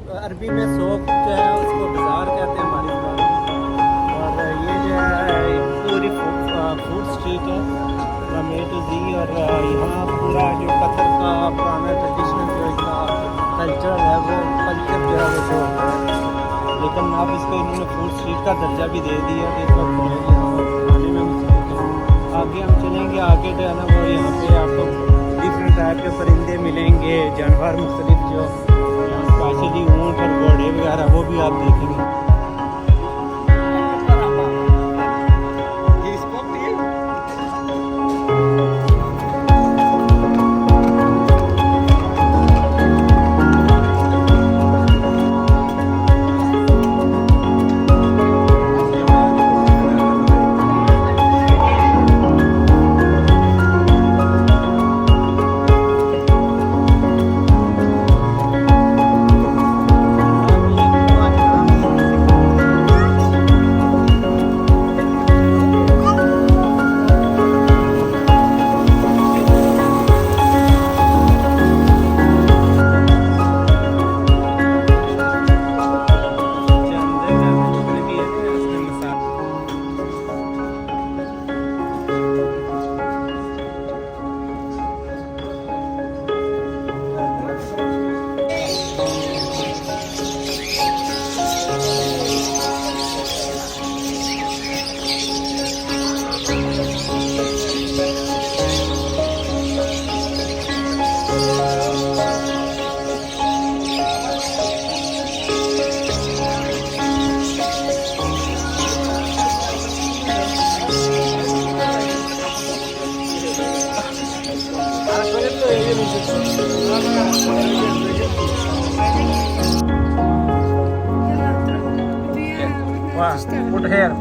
अरबी में सोक जो है उसको बाज़ार कहते हैं हमारे पास। और ये जो है पूरी फूड स्ट्रीट है फ्रॉम ए टू जी। और यहाँ पूरा जो कतर का पुराना ट्रेडिशनल जो इसका कल्चर है वो कल्चर जो है वो शो होता है। लेकिन अब इसको इन्होंने फूड स्ट्रीट का दर्जा भी दे दिया कि इस वक्त खाने में मुसीबत है। आगे हम चलेंगे, आगे जो है ना वो यहाँ पे आपको डिफरेंट टाइप के परिंदे मिलेंगे, जानवर मुख्तलिफ जो स्पेशली ऊँट और घोड़े वगैरह वो भी आप देखेंगे।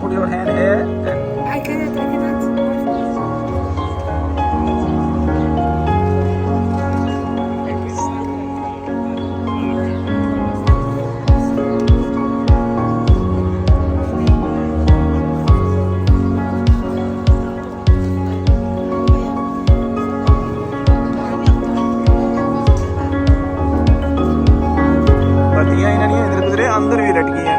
Put your hand here. I cannot. बत्तियां इन्होंने इधर गुजरे अंदर भी लटकी हैं।